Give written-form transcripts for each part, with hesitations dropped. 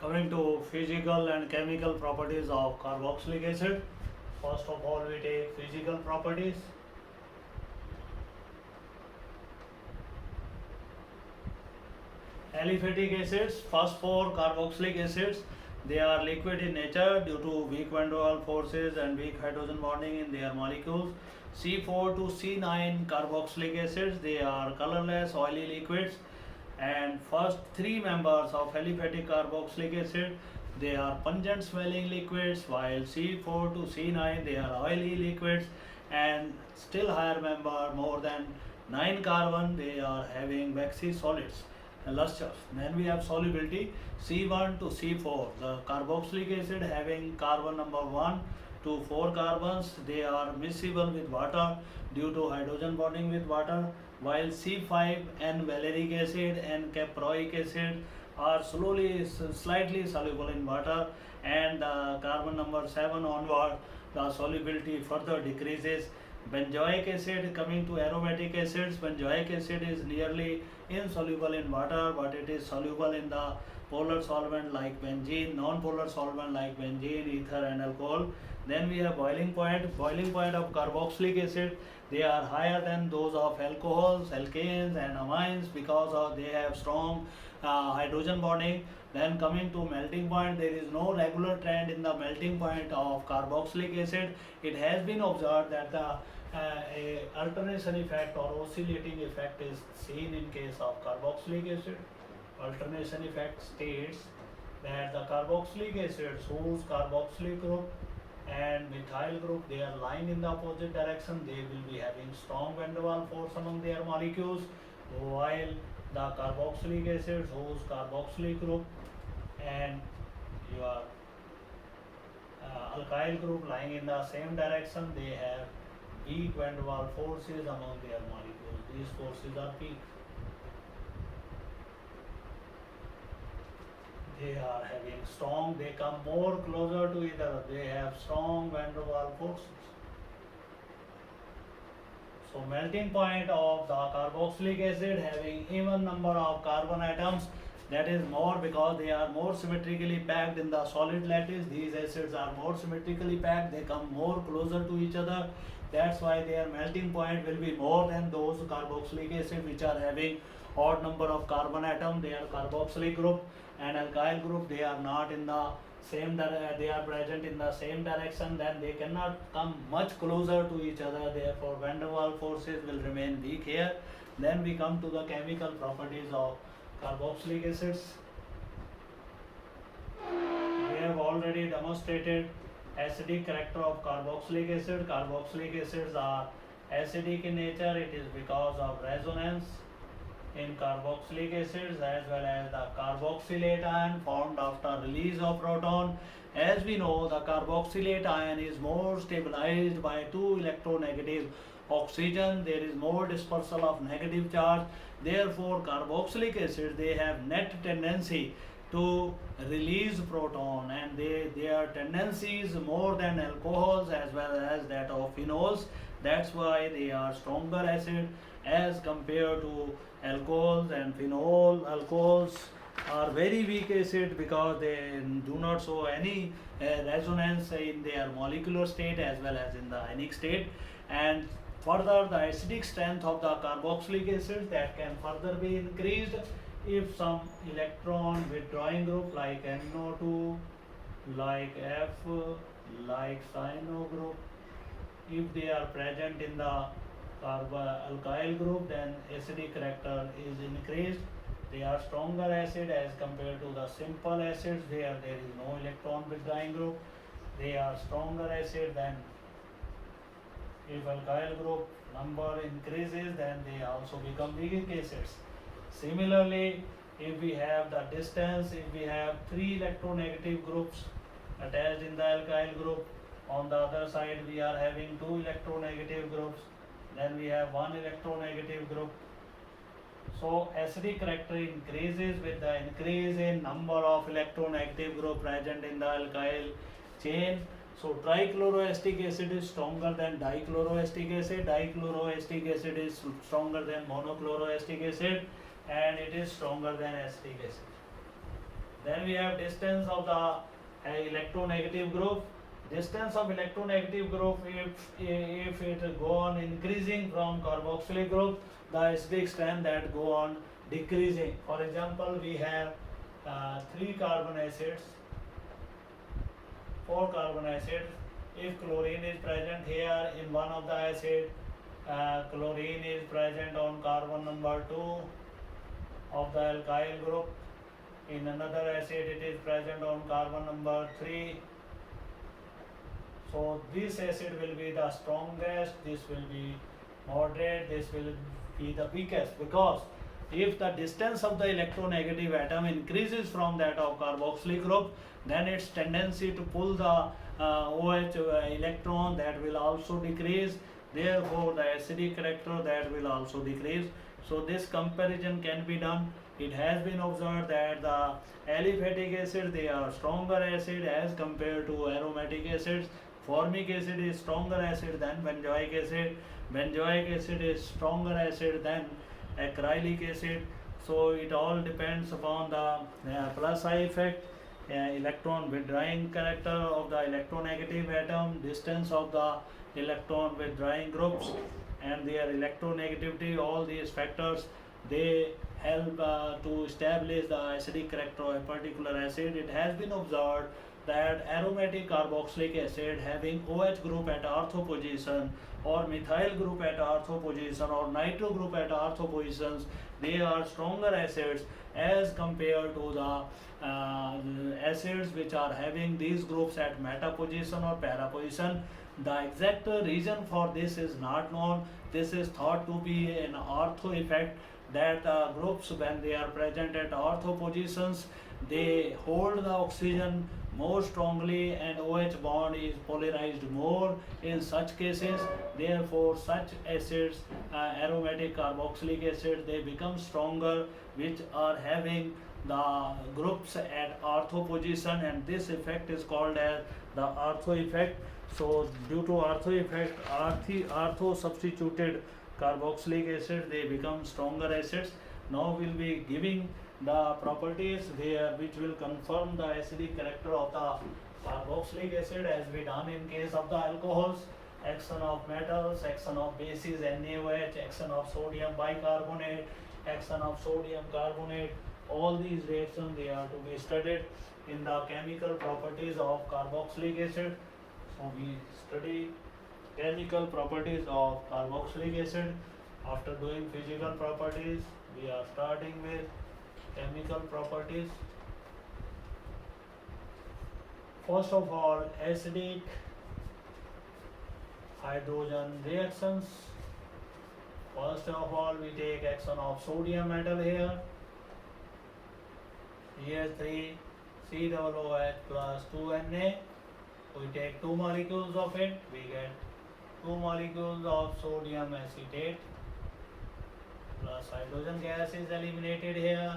Coming to physical and chemical properties of carboxylic acid. First of all, we take physical properties. Aliphatic acids, first four carboxylic acids, they are liquid in nature due to weak van der Waals forces and weak hydrogen bonding in their molecules. C4 to C9 carboxylic acids, they are colorless, oily liquids. And first three members of aliphatic carboxylic acid, they are pungent smelling liquids, while C4 to C9 they are oily liquids, and still higher member, more than 9 carbon, they are having waxy solids, lustrous. Then we have solubility, C1 to C4, the carboxylic acid having carbon number 1 to 4 carbons, they are miscible with water due to hydrogen bonding with water, while C5 and valeric acid and caproic acid are slightly soluble in water, and carbon number 7 onward the solubility further decreases. Benzoic acid, coming to aromatic acids, benzoic acid is nearly insoluble in water, but it is soluble in the polar solvent like benzene, non-polar solvent like benzene, ether and alcohol. Then we have boiling point of carboxylic acid, they are higher than those of alcohols, alkanes and amines because they have strong hydrogen bonding. Then coming to melting point, there is no regular trend in the melting point of carboxylic acid. It has been observed that the alternation effect or oscillating effect is seen in case of carboxylic acid. Alternation effect states that the carboxylic acids whose carboxylic group and methyl group they are lying in the opposite direction, they will be having strong van der Waals force among their molecules, while the carboxylic acids whose carboxylic group and your alkyl group lying in the same direction, they have weak van der Waals forces among their molecules. These forces are weak. They are having strong, they come more closer to each other, they have strong van der Waals forces. So melting point of the carboxylic acid having even number of carbon atoms, that is more because they are more symmetrically packed in the solid lattice. These acids are more symmetrically packed, they come more closer to each other. That's why their melting point will be more than those carboxylic acid which are having odd number of carbon atom. They are carboxylic group and alkyl group, they are not in the same they are present in the same direction, then they cannot come much closer to each other, therefore van der Waals forces will remain weak here. Then we come to the chemical properties of carboxylic acids. We have already demonstrated acidic character of carboxylic acid. Carboxylic acids are acidic in nature, it is because of resonance in carboxylic acids as well as the carboxylate ion formed after release of proton. As we know, the carboxylate ion is more stabilized by two electronegative oxygen, there is more dispersal of negative charge, therefore carboxylic acids they have net tendency to release proton, and their tendency is more than alcohols as well as that of phenols. That's why they are stronger acid as compared to alcohols, and phenol alcohols are very weak acid because they do not show any resonance in their molecular state as well as in the ionic state. And further, the acidic strength of the carboxylic acid that can further be increased if some electron withdrawing group like NO2, like F, like cyano group, if they are present in the alkyl group, then acidic character is increased. They are stronger acid as compared to the simple acids where there is no electron withdrawing group. They are stronger acid than if alkyl group number increases, then they also become weak acids. Similarly, if we have the distance, if we have three electronegative groups attached in the alkyl group, on the other side we are having two electronegative groups, then we have one electronegative group. So acidic character increases with the increase in number of electronegative group present in the alkyl chain. So trichloroacetic acid is stronger than dichloroacetic acid, dichloroacetic acid is stronger than monochloroacetic acid, and it is stronger than acetic acid. Then we have distance of the electronegative group. Distance of electronegative group, if it go on increasing from carboxylic group, the acidic strength that go on decreasing. For example, we have 3 carbon acids, 4 carbon acids. If chlorine is present here in one of the acid, chlorine is present on carbon number 2 of the alkyl group. In another acid it is present on carbon number 3. So this acid will be the strongest, this will be moderate, this will be the weakest, because if the distance of the electronegative atom increases from that of carboxylic group, then its tendency to pull the OH electron, that will also decrease. Therefore the acidic character, that will also decrease. So this comparison can be done. It has been observed that the aliphatic acid, they are stronger acid as compared to aromatic acids. Formic acid is stronger acid than benzoic acid. Benzoic acid is stronger acid than acrylic acid. So it all depends upon the plus I effect, electron withdrawing character of the electronegative atom, distance of the electron withdrawing groups, and their electronegativity. All these factors, they help to establish the acidic character of a particular acid. It has been observed that aromatic carboxylic acid having OH group at ortho position, or methyl group at ortho position, or nitro group at ortho positions, they are stronger acids as compared to the acids which are having these groups at meta position or para position. The exact reason for this is not known. This is thought to be an ortho effect, that groups, when they are present at ortho positions, they hold the oxygen more strongly and OH bond is polarized more in such cases. Therefore such acids, aromatic carboxylic acid, they become stronger, which are having the groups at ortho position, and this effect is called as the ortho effect. So due to ortho effect, ortho substituted carboxylic acid, they become stronger acids. Now we'll be giving the properties which will confirm the acidic character of the carboxylic acid, as we done in case of the alcohols. Action of metals, action of bases NaOH, action of sodium bicarbonate, action of sodium carbonate. All these reactions, they are to be studied in the chemical properties of carboxylic acid. So we study chemical properties of carboxylic acid. After doing physical properties, we are starting with chemical properties. First of all, acidic hydrogen reactions. First of all, we take action of sodium metal here, CH3 COOH plus 2Na. We take 2 molecules of it, we get 2 molecules of sodium acetate plus hydrogen gas is eliminated here.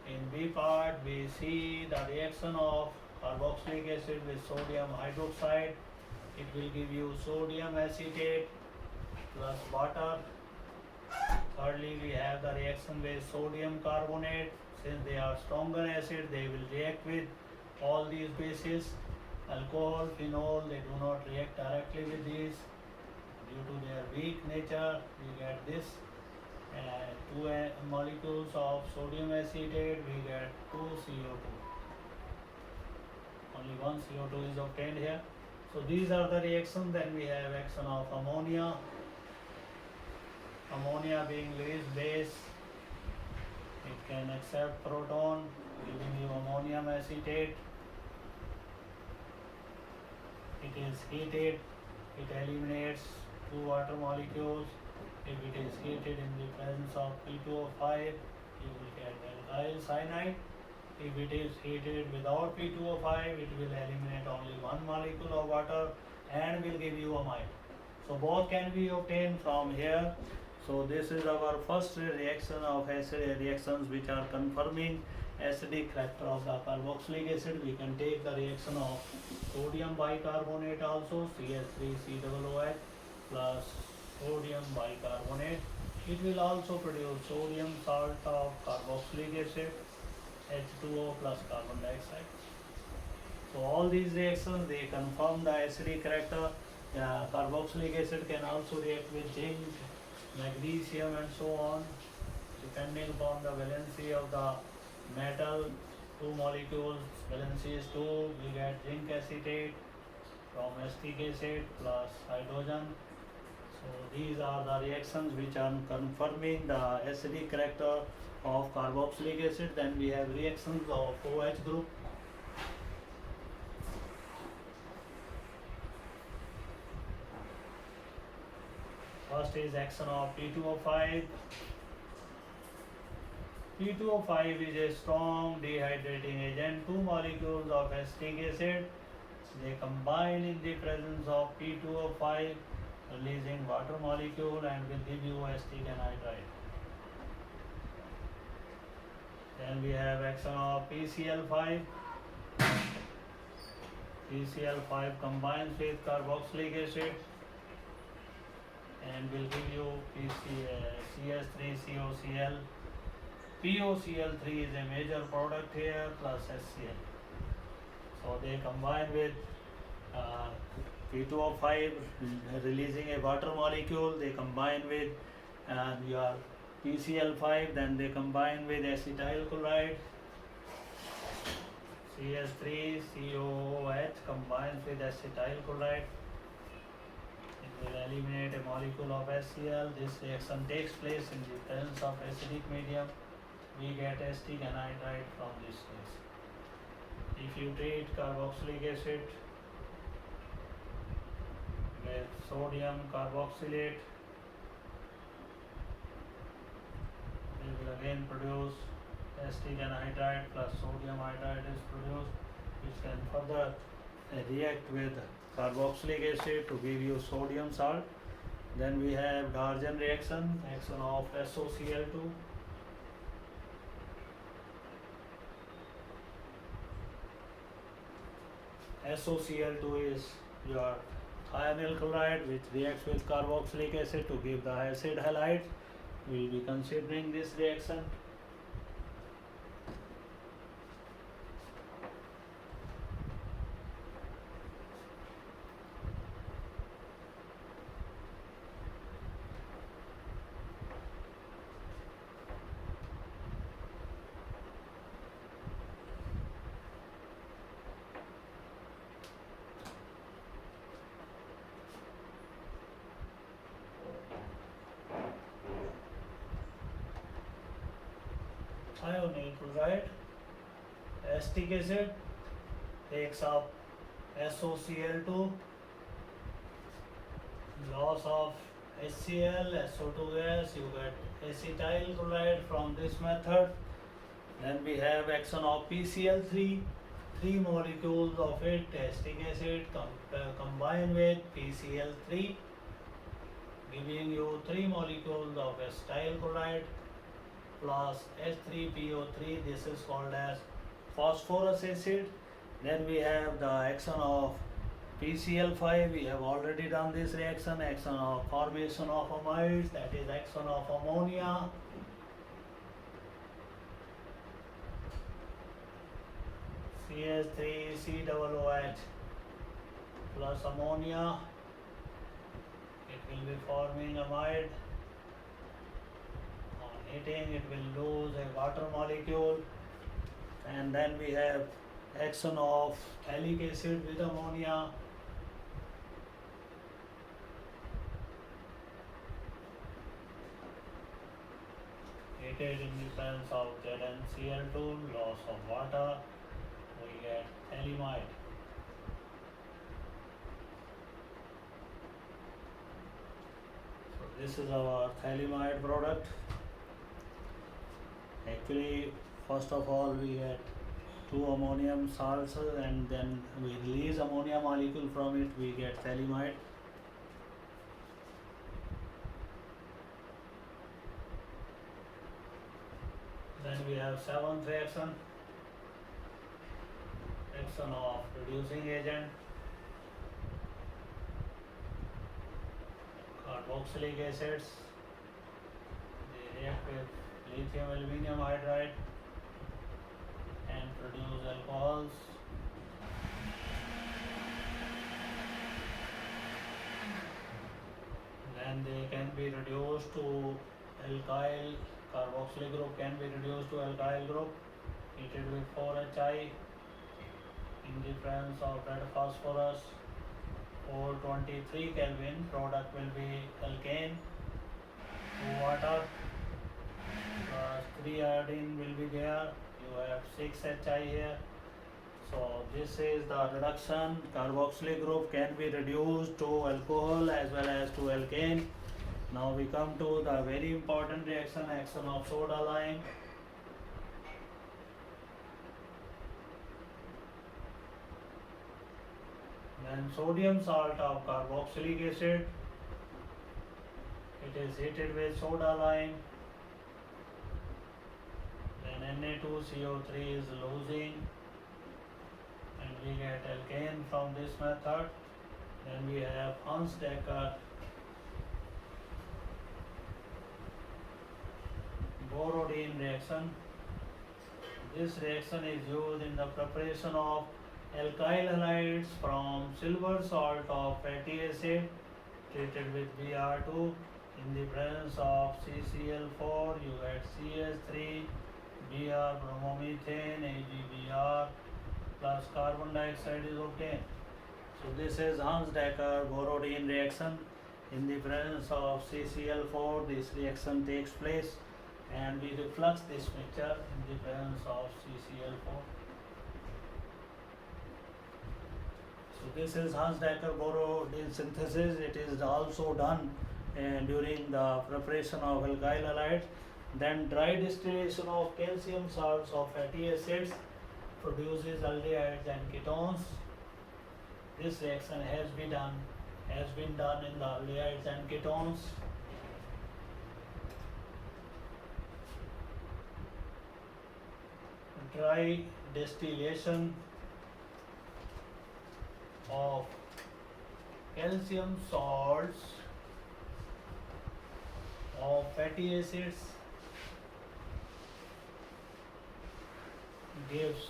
In B part, we see the reaction of carboxylic acid with sodium hydroxide. It will give you sodium acetate plus water. Thirdly, we have the reaction with sodium carbonate. Since they are stronger acid, they will react with all these bases. Alcohol, phenol, they do not react directly with these. Due to their weak nature, we get this. 2 molecules of sodium acetate, we get 2 CO2. Only 1 CO2 is obtained here. So these are the reactions. Then we have action of ammonia. Ammonia being Lewis base, it can accept proton, giving you ammonium acetate. It is heated, it eliminates 2 water molecules. If it is heated in the presence of P2O5, you will get alkyl cyanide. If it is heated without P2O5, it will eliminate only 1 molecule of water and will give you amide. So both can be obtained from here. So this is our first reaction of acid reactions which are confirming acidic character of the carboxylic acid. We can take the reaction of sodium bicarbonate also, CH3COOH plus sodium bicarbonate. It will also produce sodium salt of carboxylic acid, H2O plus carbon dioxide. So all these reactions, they confirm the acidic character. Carboxylic acid can also react with zinc, magnesium and so on. Depending upon the valency of the metal, two molecules, valency is 2, we get zinc acetate from acetic acid plus hydrogen. So these are the reactions which are confirming the acidic character of carboxylic acid. Then we have reactions of OH group. First is action of P2O5. P2O5 is a strong dehydrating agent. Two molecules of acetic acid, they combine in the presence of P2O5, releasing water molecule and will give you acetic anhydride. Then we have action of PCl5. PCl5 combines with carboxylic acid and will give you CS3COCl. POCl3 is a major product here plus HCl. So they combine with P2O5 releasing a water molecule. They combine with your PCl5, then they combine with acetyl chloride. CS3COOH combines with acetyl chloride. It will eliminate a molecule of HCl. This reaction takes place in the presence of acidic medium. We get acetic anhydride from this reaction. If you treat carboxylic acid with sodium carboxylate, we will again produce acetic anhydride plus sodium hydride is produced, which can further react with carboxylic acid to give you sodium salt. Then we have Darjan reaction, action of SOCl2. SOCl2 is your thionyl chloride, which reacts with carboxylic acid to give the acid halide. We will be considering this reaction. Thionyl chloride, acetic acid takes up SOCl2, loss of HCl, SO2 gas, you get acetyl chloride from this method. Then we have action of PCl3, three molecules of it, acetic acid combine with PCl3, giving you three molecules of acetyl chloride plus H3PO3. This is called as phosphorus acid. Then we have the action of PCl5. We have already done this reaction. Action of formation of amides, that is action of ammonia. CH3COOH plus ammonia. It will be forming amide. Heating, it will lose a water molecule. And then we have action of phthalic acid with ammonia. Heated in the presence of ZnCl2, loss of water, we get phthalimide. So this is our phthalimide product. Actually, first of all, we get two ammonium salts and then we release ammonia molecule from it, we get phthalimide. Then we have seventh reaction, action of reducing agent, carboxylic acids, they react with lithium aluminum hydride. be reduced to alkyl, carboxylic group can be reduced to alkyl group, heated with 4Hi in the presence of red phosphorus. 423 Kelvin, product will be alkane, 2 water, plus 3 iodine will be there, you have 6Hi here. So this is the reduction. Carboxylic group can be reduced to alcohol as well as to alkane. Now we come to the very important reaction, action of soda lime. Then sodium salt of carboxylic acid, it is heated with soda lime. Then Na2CO3 is losing and we get alkane from this method. Then we have Hans-Decker Borodin reaction. This reaction is used in the preparation of alkyl halides from silver salt of fatty acid treated with Br2. In the presence of CCl4, you get CH3, Br bromomethane, AgBr plus carbon dioxide is obtained. So this is Hans-Decker Borodin reaction. In the presence of CCl4, this reaction takes place and we reflux this mixture in the presence of CCl4. So this is Hans-Decker Borodin synthesis. It is also done during the preparation of alkyl halides. Then dry distillation of calcium salts of fatty acids produces aldehydes and ketones. This reaction has been done in the aldehydes and ketones. Dry distillation of calcium salts of fatty acids gives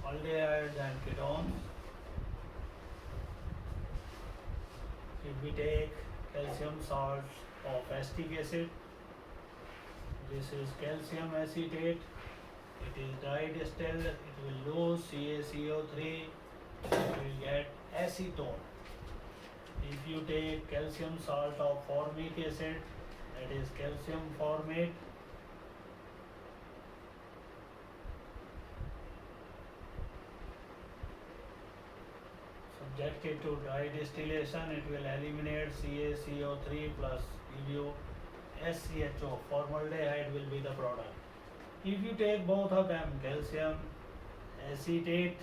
aldehydes and ketones. If we take calcium salts of acetic acid, this is calcium acetate, it is dry distilled, it will lose CaCO3, it will get acetone. If you take calcium salt of formic acid, that is calcium formate, subjected to dry distillation, it will eliminate CaCO3 plus give you SCHO, formaldehyde will be the product. If you take both of them, calcium acetate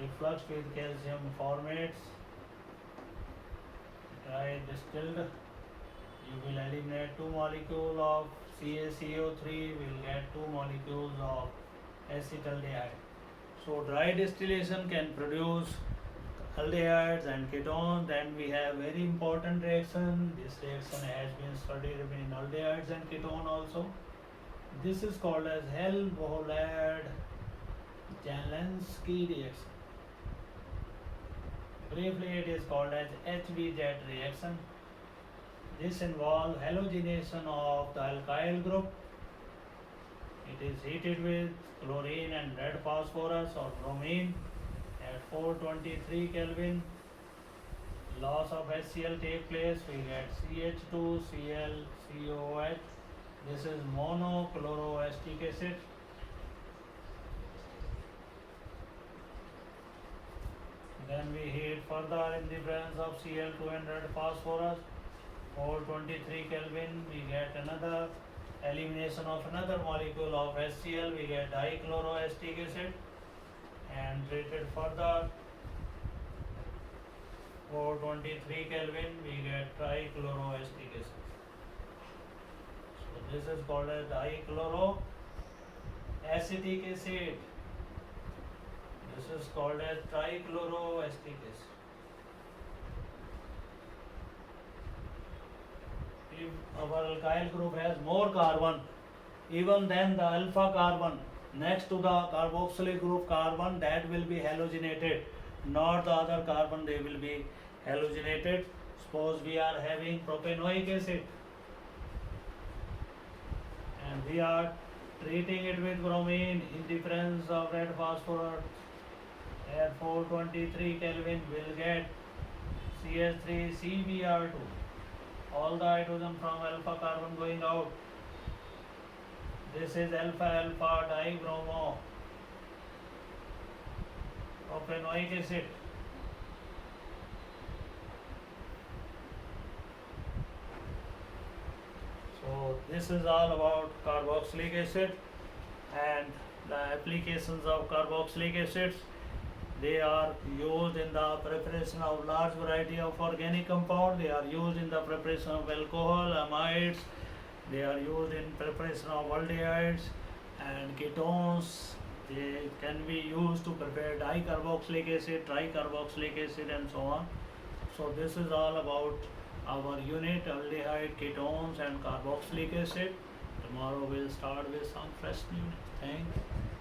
reflux with calcium formates, dry distilled, you will eliminate 2 molecules of CaCO3, will get 2 molecules of acetaldehyde. So dry distillation can produce aldehydes and ketones. Then we have very important reaction. This reaction has been studied in aldehydes and ketone also. This is called as Hell-Bohlad-Jansky reaction. Briefly, it is called as HBZ reaction. This involves halogenation of the alkyl group. It is heated with chlorine and red phosphorus or bromine at 423 Kelvin. Loss of HCl take place. We get CH2Cl COH. This is monochloroacetic acid. Then we heat further in the presence of Cl2 and red phosphorus. 423 Kelvin. We get another elimination of another molecule of HCl. We get dichloroacetic acid. And treated further. 423 Kelvin. We get trichloroacetic acid. This is called as dichloroacetic acid. This is called as trichloroacetic acid. If our alkyl group has more carbon, even then the alpha carbon next to the carboxylic group carbon, that will be halogenated, not the other carbon, they will be halogenated. Suppose we are having propanoic acid and we are treating it with bromine in the presence of red phosphorus at 423 Kelvin will get CH3CBr2. All the hydrogen from alpha carbon going out. This is alpha alpha dibromo propanoic acid. So this is all about carboxylic acid and the applications of carboxylic acids. They are used in the preparation of large variety of organic compound. They are used in the preparation of alcohol, amides. They are used in preparation of aldehydes and ketones. They can be used to prepare dicarboxylic acid, tricarboxylic acid and so on. So this is all about our unit aldehyde, ketones and carboxylic acid. Tomorrow we'll start with some fresh unit. Thanks.